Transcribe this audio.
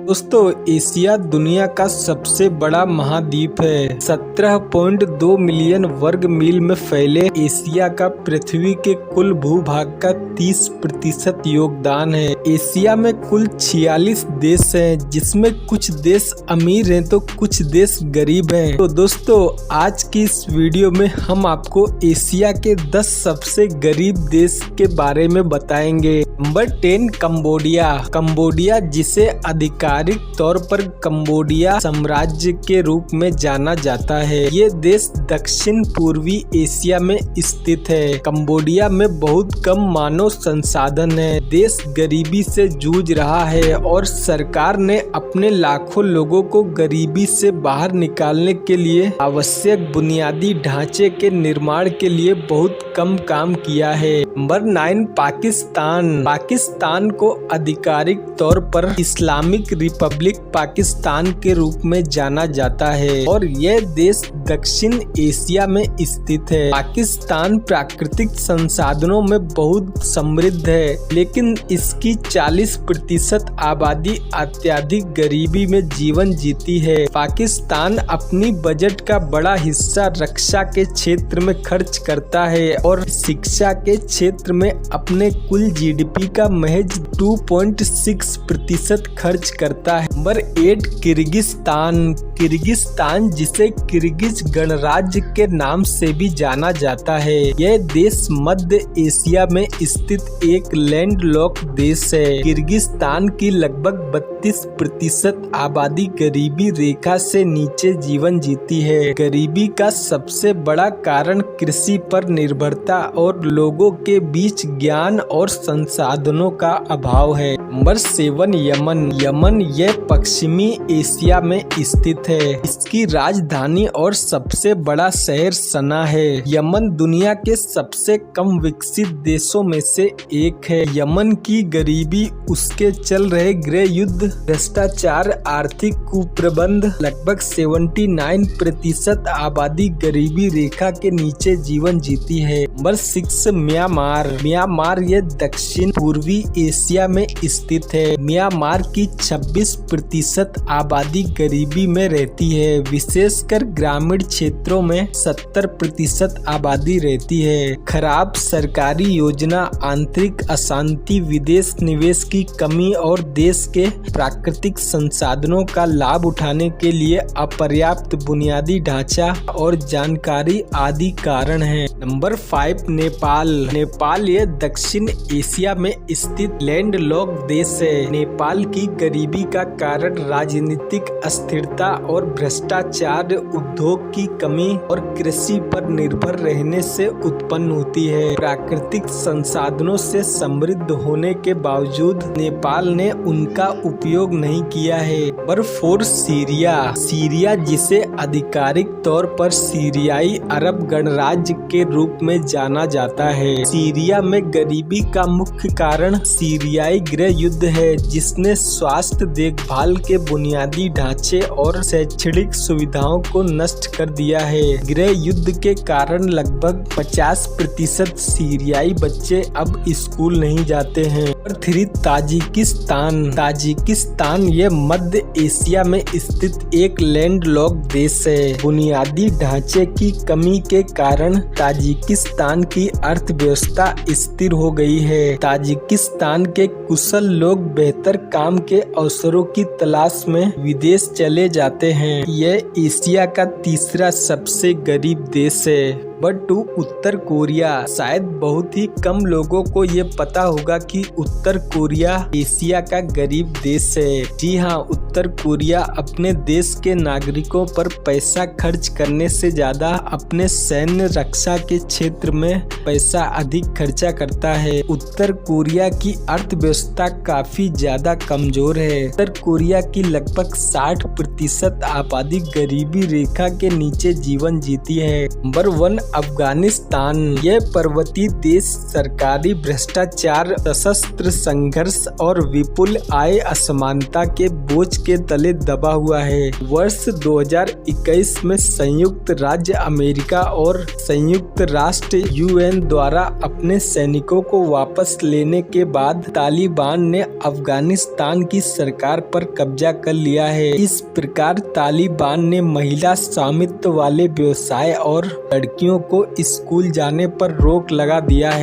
दोस्तों, एशिया दुनिया का सबसे बड़ा महाद्वीप है। 17.2 मिलियन वर्ग मील में फैले एशिया का पृथ्वी के कुल भूभाग का 30% योगदान है। एशिया में कुल 46 देश हैं, जिसमें कुछ देश अमीर हैं तो कुछ देश गरीब हैं। तो दोस्तों, आज की इस वीडियो में हम आपको एशिया के 10 सबसे गरीब देश के बारे में बताएंगे। Number 10, Cambodia. कंबोडिया, जिसे आधिकारिक तौर पर कंबोडिया साम्राज्य के रूप में जाना जाता है, ये देश दक्षिण पूर्वी एशिया में स्थित है। कंबोडिया में बहुत कम मानव संसाधन है। देश गरीबी से जूझ रहा है और सरकार ने अपने लाखों लोगों को गरीबी से बाहर निकालने के लिए आवश्यक बुनियादी ढांचे के निर्माण के लिए बहुत कम काम किया है। नंबर 9, पाकिस्तान। पाकिस्तान को आधिकारिक तौर पर इस्लामिक रिपब्लिक पाकिस्तान के रूप में जाना जाता है और यह देश दक्षिण एशिया में स्थित है। पाकिस्तान प्राकृतिक संसाधनों में बहुत समृद्ध है, लेकिन इसकी 40% आबादी अत्यधिक गरीबी में जीवन जीती है। पाकिस्तान अपनी बजट का बड़ा हिस्सा रक्षा के क्षेत्र में खर्च करता है और शिक्षा के क्षेत्र में अपने कुल जीडीपी का महज 2.6% खर्च करता है। Number 8, Kyrgyzstan. किर्गिस्तान, जिसे किर्गिज गणराज्य के नाम से भी जाना जाता है, यह देश मध्य एशिया में स्थित एक लैंडलॉक देश है। किर्गिस्तान की लगभग 32% आबादी गरीबी रेखा से नीचे जीवन जीती है। गरीबी का सबसे बड़ा कारण कृषि पर निर्भरता और लोगों के बीच ज्ञान और संसाधनों का अभाव है। Number 7, Yemen. यमन यह पश्चिमी एशिया में स्थित है। इसकी राजधानी और सबसे बड़ा शहर सना है। यमन दुनिया के सबसे कम विकसित देशों में से एक है। यमन की गरीबी उसके चल रहे गृह युद्ध, भ्रष्टाचार, आर्थिक कुप्रबंध, लगभग 79% आबादी गरीबी रेखा के नीचे जीवन जीती है। Number 6, Myanmar. म्यांमार यह दक्षिण पूर्वी एशिया में स्थित है। म्यांमार की 26% आबादी गरीबी में रहती है। विशेषकर ग्रामीण क्षेत्रों में 70% आबादी रहती है। खराब सरकारी योजना, आंतरिक अशांति, विदेश निवेश की कमी और देश के प्राकृतिक संसाधनों का लाभ उठाने के लिए अपर्याप्त बुनियादी ढांचा और जानकारी आदि कारण हैं। नंबर 5, नेपाल। नेपाल यह दक्षिण एशिया में स्थित लैंडलॉक देश है। नेपाल की गरीबी का कारण राजनीतिक अस्थिरता और भ्रष्टाचार, उद्योग की कमी और कृषि पर निर्भर रहने से उत्पन्न होती है। प्राकृतिक संसाधनों से समृद्ध होने के बावजूद नेपाल ने उनका उपयोग नहीं किया है। Number 4, Syria. सीरिया, जिसे आधिकारिक तौर पर सीरियाई अरब गणराज्य के रूप में जाना जाता है। सीरिया में गरीबी का मुख्य कारण सीरियाई गृह युद्ध है, जिसने स्वास्थ्य देखभाल के बुनियादी ढांचे और शैक्षणिक सुविधाओं को नष्ट कर दिया है। गृह युद्ध के कारण लगभग 50% सीरियाई बच्चे अब स्कूल नहीं जाते हैं। Number 3, Tajikistan. ताजिकिस्तान यह मध्य एशिया में स्थित एक लैंडलॉक देश है। बुनियादी ढांचे की कमी के कारण ताजिकिस्तान की अर्थव्यवस्था स्थिर हो गई है। ताजिकिस्तान के कुशल लोग बेहतर काम के अवसरों की तलाश में विदेश चले जाते हैं। यह एशिया का तीसरा सबसे गरीब देश है। नंबर 2, उत्तर कोरिया। शायद बहुत ही कम लोगों को ये पता होगा कि उत्तर कोरिया एशिया का गरीब देश है। जी हाँ, उत्तर कोरिया अपने देश के नागरिकों पर पैसा खर्च करने से ज्यादा अपने सैन्य रक्षा के क्षेत्र में पैसा अधिक खर्चा करता है। उत्तर कोरिया की अर्थव्यवस्था काफी ज्यादा कमजोर है। उत्तर कोरिया की लगभग 60% आबादी गरीबी रेखा के नीचे जीवन जीती है। नंबर 1, अफगानिस्तान। यह पर्वतीय देश सरकारी भ्रष्टाचार, सशस्त्र संघर्ष और विपुल आय असमानता के बोझ के तले दबा हुआ है। वर्ष 2021 में संयुक्त राज्य अमेरिका और संयुक्त राष्ट्र यूएन द्वारा अपने सैनिकों को वापस लेने के बाद तालिबान ने अफगानिस्तान की सरकार पर कब्जा कर लिया है। इस प्रकार तालिबान ने महिला स्वामित्व वाले व्यवसाय और लड़कियों को स्कूल जाने पर रोक लगा दिया है।